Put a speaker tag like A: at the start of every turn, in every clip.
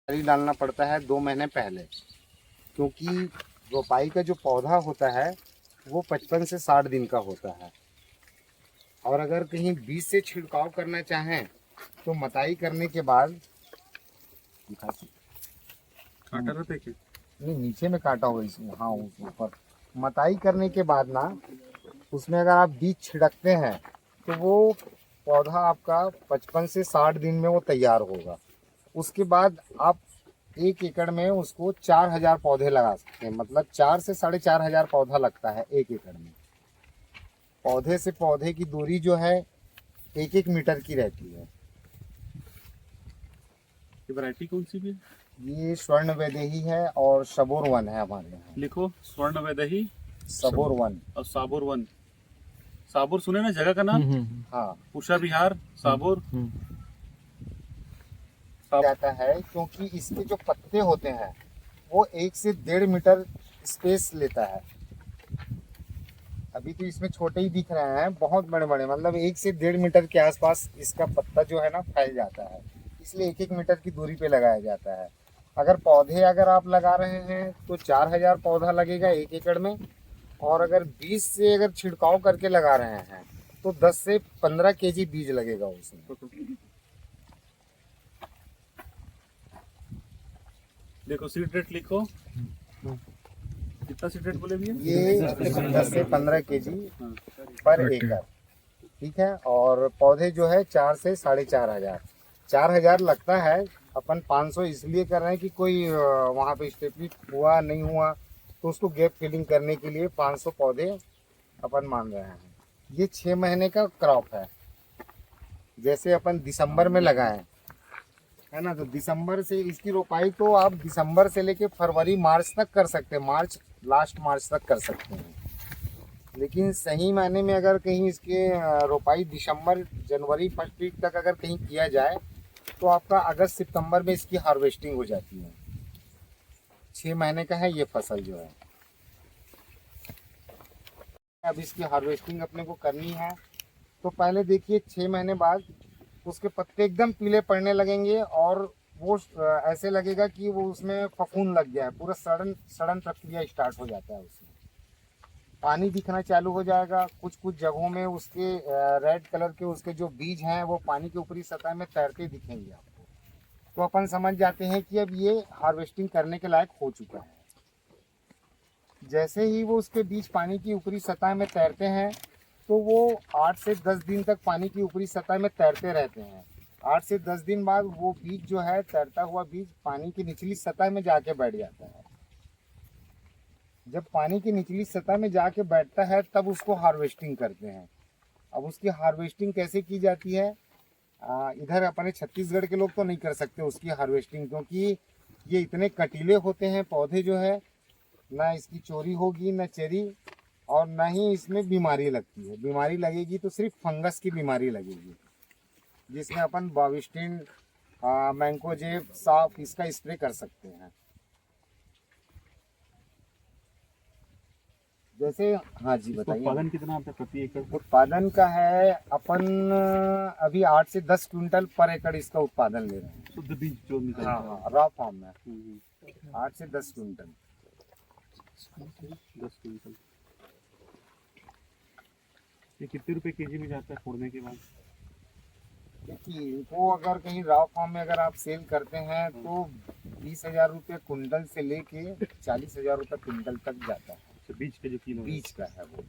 A: पानी डालना पड़ता है 2 महीने पहले, क्योंकि रोपाई का जो पौधा होता है वो 55 से 60 दिन का होता है। और अगर कहीं बीज से छिड़काव करना चाहें तो मताई करने के बाद
B: काटा रहता है क्या?
A: नहीं, नीचे में काटा हुआ इसमें, हाँ उस ऊपर मताई करने के बाद ना उसमें अगर आप बीज छिड़कते हैं तो वो पौधा आपका 55 से 60 दिन में वो तैयार होगा। उसके बाद आप 1 एकड़ में उसको 4000 पौधे लगा सकते हैं, मतलब 4 से 4500 पौधा लगता है 1 एकड़ में। पौधे से पौधे की दूरी जो है 1-1 मीटर की रहती है।
B: ये वैरायटी कौन सी भी है?
A: ये स्वर्ण वैदेही है और सबोर वन है हमारे यहाँ।
B: लिखो, स्वर्ण वैदेही
A: सबोर वन।
B: और साबुर वन। साबुर सुने ना जगह का नाम?
A: हाँ,
B: उषा विहार, साबुर।
A: जाता है क्योंकि इसके जो पत्ते होते हैं वो 1 से 1.5 मीटर स्पेस लेता है। अभी तो इसमें छोटे ही दिख रहे हैं, बहुत बड़े बड़े, मतलब 1 से 1.5 मीटर के आसपास इसका पत्ता जो है ना फैल जाता है, इसलिए 1-1 मीटर की दूरी पे लगाया जाता है। अगर पौधे अगर आप लगा रहे हैं तो 4000 पौधा लगेगा 1 एकड़ में, और अगर बीज से अगर छिड़काव करके लगा रहे हैं तो 10 से 15 केजी बीज लगेगा उसमें।
B: देखो सीड रेट लिखो, कितना सीड रेट बोले भैया?
A: ये 10 से 15 केजी पर एकड़, ठीक है। और पौधे जो है 4 से 4500, 4000 लगता है। अपन 500 इसलिए कर रहे हैं कि कोई वहाँ पे स्टेपलिंग हुआ नहीं हुआ तो उसको गैप फिलिंग करने के लिए 500 पौधे अपन मान रहे हैं। ये 6 महीने का क्रॉप है। जैसे अपन दिसंबर में लगाएं, है ना, तो दिसंबर से इसकी रोपाई तो आप दिसंबर से लेके फरवरी मार्च तक कर सकते हैं, लास्ट मार्च तक कर सकते हैं। लेकिन सही मायने में अगर कहीं इसके रोपाई दिसंबर जनवरी फर्स्ट वीक तक अगर कहीं किया जाए तो आपका अगस्त सितंबर में इसकी हार्वेस्टिंग हो जाती है। 6 महीने का है ये फसल जो है। अब इसकी हार्वेस्टिंग अपने को करनी है तो पहले देखिए 6 महीने बाद उसके पत्ते एकदम पीले पड़ने लगेंगे और वो ऐसे लगेगा कि वो उसमें फफूंद लग गया है, पूरा सड़न सड़न प्रक्रिया स्टार्ट हो जाता है उसमें। पानी दिखना चालू हो जाएगा, कुछ कुछ जगहों में उसके रेड कलर के उसके जो बीज हैं वो पानी के ऊपरी सतह में तैरते दिखेंगे आपको। तो अपन समझ जाते हैं कि अब ये हार्वेस्टिंग करने के लायक हो चुका है। जैसे ही वो उसके बीज पानी की ऊपरी सतह में तैरते हैं तो वो 8 से 10 दिन तक पानी की ऊपरी सतह में तैरते रहते हैं। 8 से 10 दिन बाद वो बीज जो है, तैरता हुआ बीज पानी की निचली सतह में जाके बैठ जाता है। जब पानी की निचली सतह में जाके बैठता है तब उसको हार्वेस्टिंग करते हैं। अब उसकी हार्वेस्टिंग कैसे की जाती है, इधर अपने छत्तीसगढ़ के लोग तो नहीं कर सकते उसकी हार्वेस्टिंग, क्योंकि ये इतने कटीले होते हैं पौधे जो है, ना इसकी चोरी होगी ना चेरी, और ना ही इसमें बीमारी लगती है। बीमारी लगेगी तो सिर्फ फंगस की बीमारी लगेगी, जिसमें अपन बाविस्टिन, मैंकोजेब, साफ इसका स्प्रे कर सकते हैं। जैसे, हाँ जी बताइए।
B: उत्पादन कितना आता है प्रति एकड़?
A: उत्पादन का है अपन अभी 8 से 10 क्विंटल पर एकड़ इसका उत्पादन ले रहे हैं।
B: शुद्ध बीज जो निकलता है।
A: हाँ, रॉ फॉर्म में 8 से 10 क्विंटल।
B: 10 क्विंटल। ये कितने रुपए केजी में जाता है फोड़ने के बाद?
A: देखिए, इनको अगर कहीं रॉ फॉर्म में अगर आप सेल करते हैं तो 20,000 रुपये कुंटल से लेके 40,000 रुपये कुंटल तक जाता है।
B: बीज के जो किलो
A: बीज का है वो,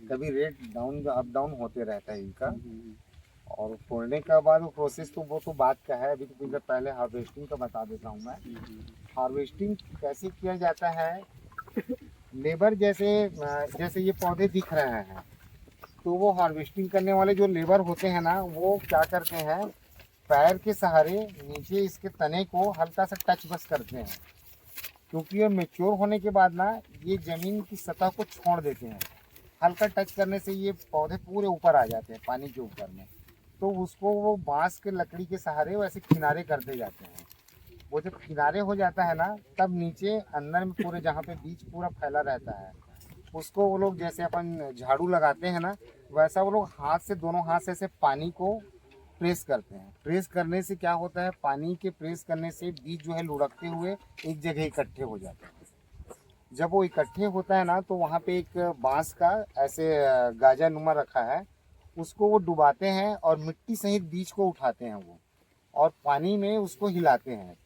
A: कभी रेट डाउन अप डाउन होते रहता है इनका। और फोड़ने का बाद वो प्रोसेस तो वो तो बात का है। अभी तो कुछ पहले हार्वेस्टिंग का बता देता हूँ मैं। हार्वेस्टिंग कैसे किया जाता है, लेबर जैसे ये पौधे दिख रहे हैं तो वो हार्वेस्टिंग करने वाले जो लेबर होते हैं ना, वो क्या करते हैं, पैर के सहारे नीचे इसके तने को हल्का सा टच बस करते हैं, क्योंकि ये मैच्योर होने के बाद ना ये ज़मीन की सतह को छोड़ देते हैं। हल्का टच करने से ये पौधे पूरे ऊपर आ जाते हैं पानी के ऊपर में। तो उसको वो बांस के लकड़ी के सहारे वैसे किनारे करते जाते हैं। वो जब किनारे हो जाता है ना, तब नीचे अंदर में पूरे जहाँ पे बीज पूरा फैला रहता है उसको वो लोग जैसे अपन झाड़ू लगाते हैं ना, वैसा वो लोग हाथ से, दोनों हाथ से ऐसे पानी को प्रेस करते हैं। प्रेस करने से क्या होता है, पानी के प्रेस करने से बीज जो है लुढ़कते हुए एक जगह इकट्ठे हो जाते हैं। जब वो इकट्ठे होता है ना, तो वहाँ पे एक बांस का ऐसे गाजा नुमा रखा है, उसको वो डुबाते हैं और मिट्टी सहित बीज को उठाते हैं वो, और पानी में उसको हिलाते हैं।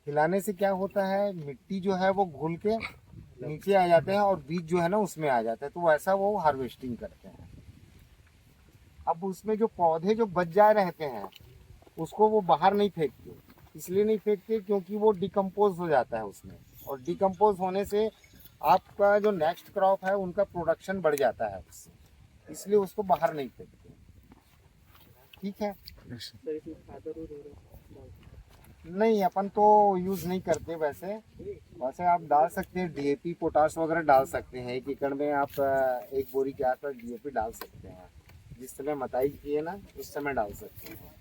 A: हिलाने से क्या होता है, मिट्टी जो है वो घुल के नीचे आ जाते हैं और बीज जो है ना उसमें आ जाता है। तो वैसा वो हार्वेस्टिंग करते हैं। अब उसमें जो पौधे जो बच जाए रहते हैं, उसको वो बाहर नहीं फेंकते। इसलिए नहीं फेंकते क्योंकि वो डिकम्पोज हो जाता है उसमें, और डिकम्पोज होने से आपका जो नेक्स्ट क्रॉप है उनका प्रोडक्शन बढ़ जाता है उससे, इसलिए उसको बाहर नहीं फेंकते। ठीक है। नहीं, अपन तो यूज़ नहीं करते। वैसे आप डाल सकते हैं, डीएपी पोटाश वगैरह डाल सकते हैं। 1 एकड़ में आप 1 बोरी के आसपास डीएपी डाल सकते हैं। जिस समय मताई किए ना उस समय डाल सकते हैं।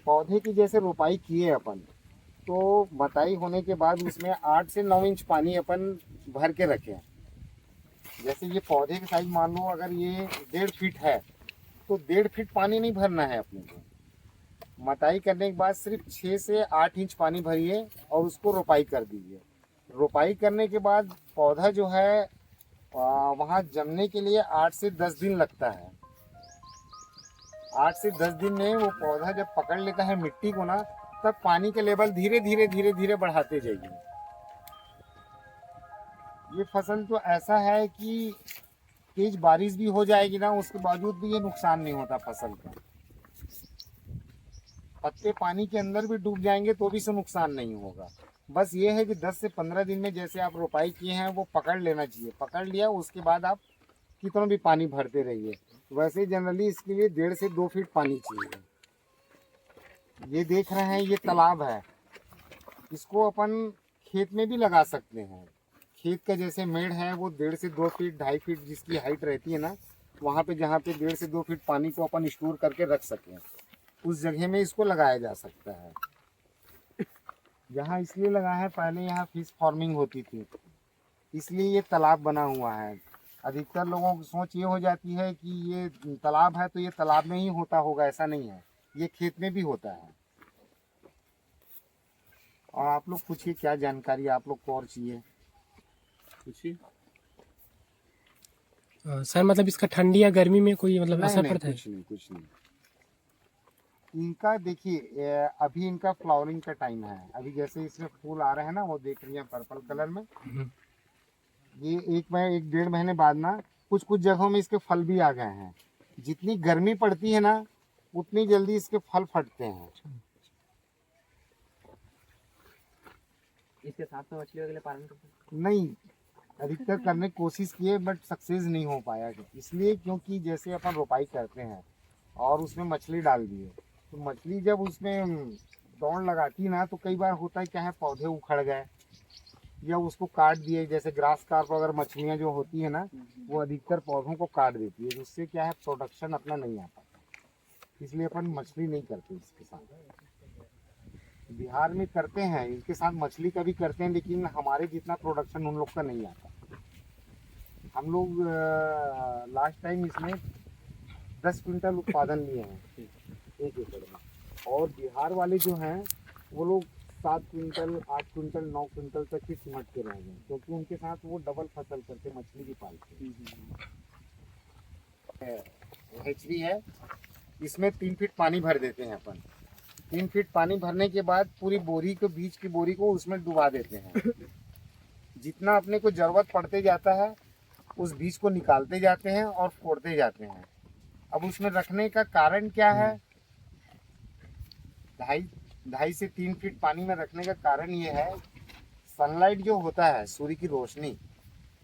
A: पौधे की जैसे रोपाई किए अपन, तो मताई होने के बाद उसमें 8 से 9 इंच पानी अपन भर के रखें। जैसे ये पौधे की साइज मान लो अगर ये 1.5 फीट है, तो 1.5 फीट पानी नहीं भरना है अपने को। मताई करने के बाद सिर्फ 6 से 8 इंच पानी भरिए और उसको रोपाई कर दीजिए। रोपाई करने के बाद पौधा जो है वहाँ जमने के लिए 8 से 10 दिन लगता है। 8 से 10 दिन में वो पौधा जब पकड़ लेता है मिट्टी को ना, तब पानी के लेवल धीरे धीरे बढ़ाते जाइए। ये फसल तो ऐसा है कि तेज बारिश भी हो जाएगी ना, उसके बावजूद भी ये नुकसान नहीं होता फसल का। पत्ते पानी के अंदर भी डूब जाएंगे तो भी इससे नुकसान नहीं होगा। बस ये है कि 10 से 15 दिन में जैसे आप रोपाई किए हैं वो पकड़ लेना चाहिए। पकड़ लिया उसके बाद आप कितना भी पानी भरते रहिए। वैसे जनरली इसके लिए 1.5 से 2 फीट पानी चाहिए। ये देख रहे हैं, ये तालाब है, इसको अपन खेत में भी लगा सकते हैं। खेत का जैसे मेड़ है वो 1.5 से 2 फीट 2.5 फीट जिसकी हाइट रहती है ना, वहाँ पे जहाँ पे 1.5 से 2 फीट पानी को अपन स्टोर करके रख सकें, उस जगह में इसको लगाया जा सकता है। यहाँ इसलिए लगा है, पहले यहाँ फिश फार्मिंग होती थी, इसलिए ये तालाब बना हुआ है। अधिकतर लोगों की सोच ये हो जाती है कि ये तालाब है तो ये तालाब में ही होता होगा, ऐसा नहीं है, ये खेत में भी होता है। और आप लोग पूछिए क्या जानकारी आप लोग को और चाहिए।
B: पूछिए।
C: सर मतलब इसका ठंडी या गर्मी में कोई मतलब
A: नहीं,
C: असर
A: नहीं,
C: पड़ता है?
A: कुछ नहीं। इनका देखिए अभी इनका फ्लावरिंग का टाइम है। अभी जैसे इसमें फूल आ रहे हैं ना, वो देख रही हैं पर्पल कलर में। ये 1 महीने बाद ना कुछ कुछ जगहों में इसके फल भी आ गए हैं। जितनी गर्मी पड़ती है ना, उतनी जल्दी इसके फल फटते हैं।
D: इसके साथ में मछली वगैरह पालन करते
A: नहीं, अधिकतर करने की कोशिश किए बट सक्सेस नहीं हो पाया। इसलिए क्योंकि जैसे अपन रोपाई करते हैं और उसमें मछली डाल दिए, तो मछली जब उसमें दौड़ लगाती ना, तो कई बार होता है क्या है, पौधे उखड़ गए या उसको काट दिए। जैसे ग्रास कार्प वगैरह मछलियाँ जो होती है ना, वो अधिकतर पौधों को काट देती है, जिससे क्या है प्रोडक्शन अपना नहीं आता। इसलिए अपन मछली नहीं करते इसके साथ। बिहार में करते हैं, इनके साथ मछली का भी करते हैं, लेकिन हमारे जितना प्रोडक्शन उन लोग का नहीं आता। हम लोग लास्ट टाइम इसमें 10 क्विंटल उत्पादन लिए हैं 1 एकड़ में, और बिहार वाले जो हैं वो लोग 7 क्विंटल 8 क्विंटल 9 क्विंटल तक ही सिमट के रह गए, क्योंकि उनके साथ वो डबल फसल करते, मछली भी पालते। हेचरी है, इसमें 3 फीट पानी भर देते हैं अपन। 3 फीट पानी भरने के बाद पूरी बोरी को, बीज की बोरी को उसमें डुबा देते हैं। जितना अपने को जरूरत पड़ते जाता है उस बीज को निकालते जाते हैं और फोड़ते जाते हैं। अब उसमें रखने का कारण क्या है, 2.5 से 3 फीट पानी में रखने का कारण ये है, सनलाइट जो होता है, सूर्य की रोशनी,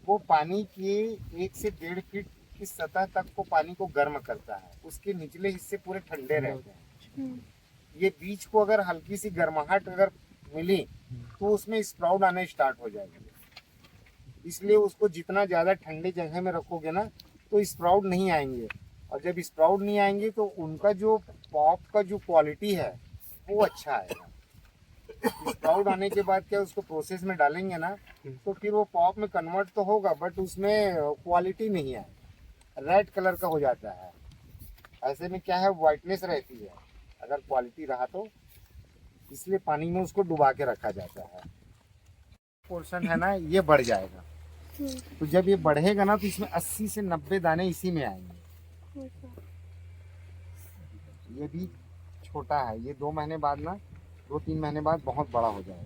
A: वो पानी के 1 से 1.5 फीट की सतह तक को पानी को गर्म करता है। उसके निचले हिस्से पूरे ठंडे रहते हैं। ये बीज को अगर हल्की सी गर्माहट अगर मिली तो उसमें स्प्राउट आने स्टार्ट हो जाएंगे। इसलिए उसको जितना ज़्यादा ठंडे जगह में रखोगे ना, तो स्प्राउट नहीं आएंगे, और जब स्प्राउट नहीं आएंगे तो उनका जो पॉप का जो क्वालिटी है वो अच्छा आएगा। स्प्राउट आने के बाद क्या उसको प्रोसेस में डालेंगे ना, तो फिर वो पॉप में कन्वर्ट तो होगा बट उसमें क्वालिटी नहीं है, रेड कलर का हो जाता है। ऐसे में क्या है वाइटनेस रहती है अगर क्वालिटी रहा तो, इसलिए पानी में उसको डुबा के रखा जाता है। पोर्शन है ना ये बढ़ जाएगा, तो जब ये बढ़ेगा ना तो इसमें 80 से 90 दाने इसी में आएंगे। ये भी छोटा है, ये 2 महीने बाद ना 2-3 महीने बाद बहुत बड़ा हो जाएगा।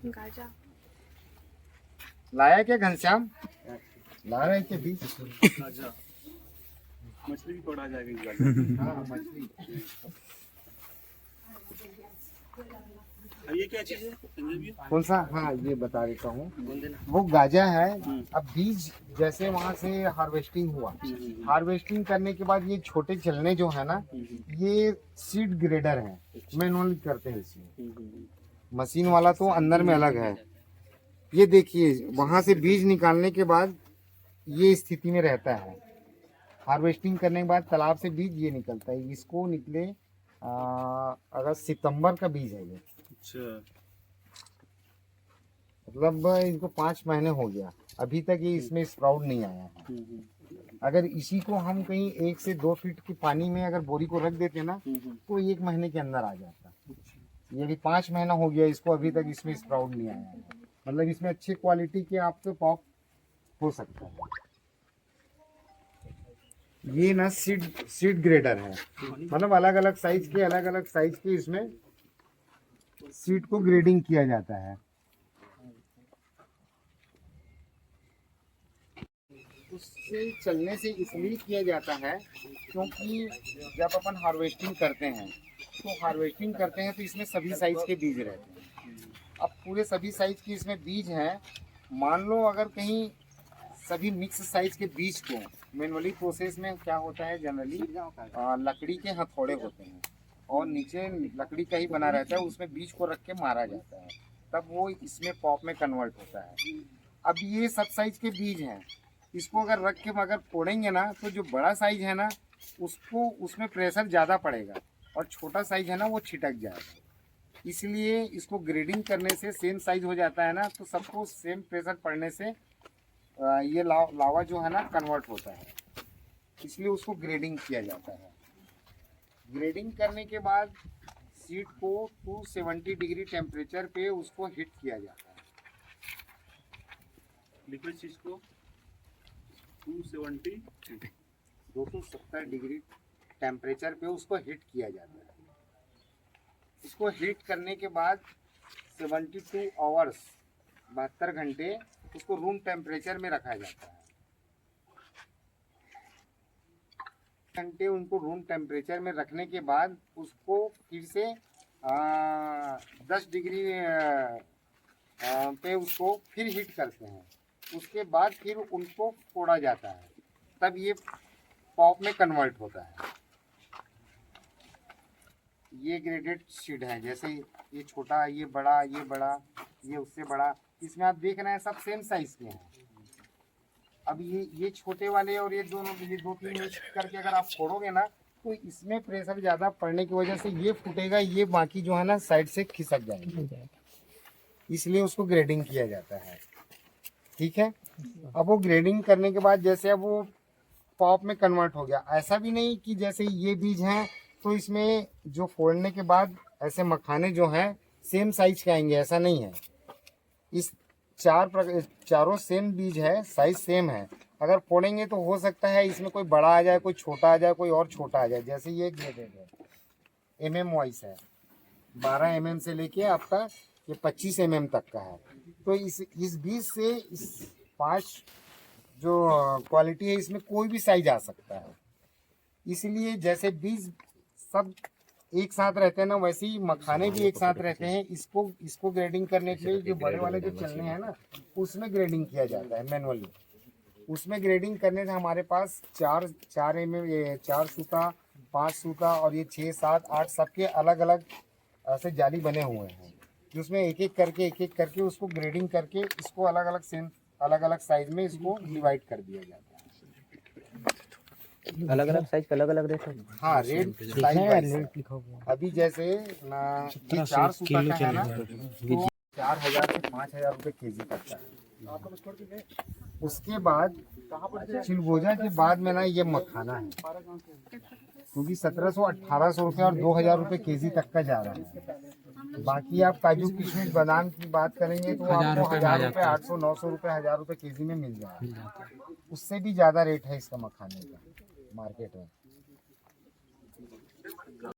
E: गाजा
A: लाया क्या घनश्याम, ला रहे क्या बीज?
B: अच्छा, मछली भी पकड़ा जाएगा इस बार।
A: हाँ मछली।
B: अब ये क्या चीज है संजय जी?
A: कौन सा? हाँ ये बता देता हूँ, वो गाजा है। अब बीज जैसे वहाँ से हार्वेस्टिंग हुआ, हार्वेस्टिंग करने के बाद ये छोटे चलने जो है ना, ये सीड ग्रेडर है, मैनुअली करते हैं इसमें। मशीन वाला तो अंदर में अलग है। ये देखिए वहाँ से बीज निकालने के बाद ये स्थिति में रहता है। हार्वेस्टिंग करने के बाद तालाब से बीज ये निकलता है। इसको निकले अगस्त सितंबर का बीज है ये।
B: अच्छा,
A: मतलब इनको 5 महीने हो गया, अभी तक ये इसमें स्प्राउट नहीं आया है। अगर इसी को हम कहीं 1 से 2 फीट की पानी में अगर बोरी को रख देते ना तो 1 महीने के अंदर आ जाता। ये भी 5 महीना हो गया इसको, अभी तक इसमें स्प्राउट नहीं आया है। मतलब इसमें अच्छी क्वालिटी के आपके पॉप हो सकता है। ये ना सीड ग्रेडर है, मतलब अलग अलग साइज के इसमें सीड को ग्रेडिंग किया जाता है। उससे चलने से इसलिए किया जाता है क्योंकि जब अपन हार्वेस्टिंग करते हैं तो इसमें सभी साइज के बीज रहते हैं। अब पूरे सभी साइज के इसमें बीज हैं। मान लो अगर कहीं सभी मिक्स साइज के बीज को मैनुअली प्रोसेस में क्या होता है, जनरली लकड़ी के हथौड़े होते हैं और नीचे लकड़ी का ही बना रहता है, उसमें बीज को रख के मारा जाता है, तब वो इसमें पॉप में कन्वर्ट होता है। अब ये सब साइज के बीज हैं, इसको अगर रख के अगर फोड़ेंगे ना तो जो बड़ा साइज है ना उसको उसमें प्रेशर ज़्यादा पड़ेगा और छोटा साइज है ना वो छिटक जाएगा। इसलिए इसको ग्रेडिंग करने से सेम साइज हो जाता है ना, तो सबको सेम प्रेशर पड़ने से ये लावा जो है ना कन्वर्ट होता है, इसलिए उसको ग्रेडिंग किया जाता है। ग्रेडिंग करने के बाद सीड को 270 डिग्री टेम्परेचर पे उसको हीट किया जाता है।
B: लिक्विड चीज को
A: 270 डिग्री टेम्परेचर पे उसको हीट किया जाता है। इसको हीट करने के बाद 72 आवर्स 72 घंटे उसको रूम टेम्परेचर में रखा जाता है। घंटे उनको रूम टेम्परेचर में रखने के बाद उसको फिर से 10 डिग्री पे उसको फिर हीट करते हैं। उसके बाद फिर उनको फोड़ा जाता है, तब ये पॉप में कन्वर्ट होता है। ये ग्रेडेड सीड है, जैसे ये छोटा, ये बड़ा, ये बड़ा, ये उससे बड़ा। इसमें आप देख रहे हैं सब सेम साइज के हैं। अब ये छोटे वाले और ये दोनों, ये 2-3 मिक्स करके अगर आप फोड़ोगे ना तो इसमें प्रेशर ज़्यादा पड़ने की वजह से ये फूटेगा, ये बाकी जो है ना साइड से खिसक जाएगा, इसलिए उसको ग्रेडिंग किया जाता है। ठीक है, अब वो ग्रेडिंग करने के बाद जैसे अब वो पॉप में कन्वर्ट हो गया। ऐसा भी नहीं कि जैसे ये बीज हैं तो इसमें जो फोड़ने के बाद ऐसे मखाने जो हैं सेम साइज के आएंगे, ऐसा नहीं है। इस चारों सेम बीज है, साइज सेम है। अगर फोड़ेंगे तो हो सकता है इसमें कोई बड़ा आ जाए, कोई छोटा आ जाए, कोई और छोटा आ जाए। जैसे ये ग्रेडेड है, MM वाइज है, 12 mm से लेके आपका ये 25 mm तक का है। तो इस बीज से इस 5 जो क्वालिटी है इसमें कोई भी साइज आ सकता है। इसलिए जैसे बीज सब एक साथ रहते हैं ना, वैसे ही मखाने भी एक साथ रहते हैं। इसको ग्रेडिंग करने के लिए जो बड़े वाले जो चलने हैं ना उसमें ग्रेडिंग किया जाता है मैनुअली। उसमें ग्रेडिंग करने से हमारे पास 4 mm 4 सूता, 5 सूता और ये 6, 7, 8 सबके अलग अलग ऐसे जाली बने हुए हैं, जिसमें एक एक करके उसको ग्रेडिंग करके इसको अलग अलग साइज में इसको डिवाइड कर दिया जाता है।
D: अलग अलग साइज का अलग अलग रेट है।
A: हाँ, रेट साइज अभी जैसे ना ये 4 सूता का है ना तो 4000 से 5000 रुपये केजी पड़ता है। उसके बाद चिलगोजा के बाद में ना ये मखाना है, क्योंकि 1700-1800 रुपये और 2000 रुपये केजी तक का जा रहा है। बाकी आप काजू किशमिश बादाम की बात करेंगे तो आपको 1000 रुपये 800-900 रुपये 1000 रुपये केजी में मिल जाएगा। उससे भी ज़्यादा रेट है इसका मखाने का मार्केट में।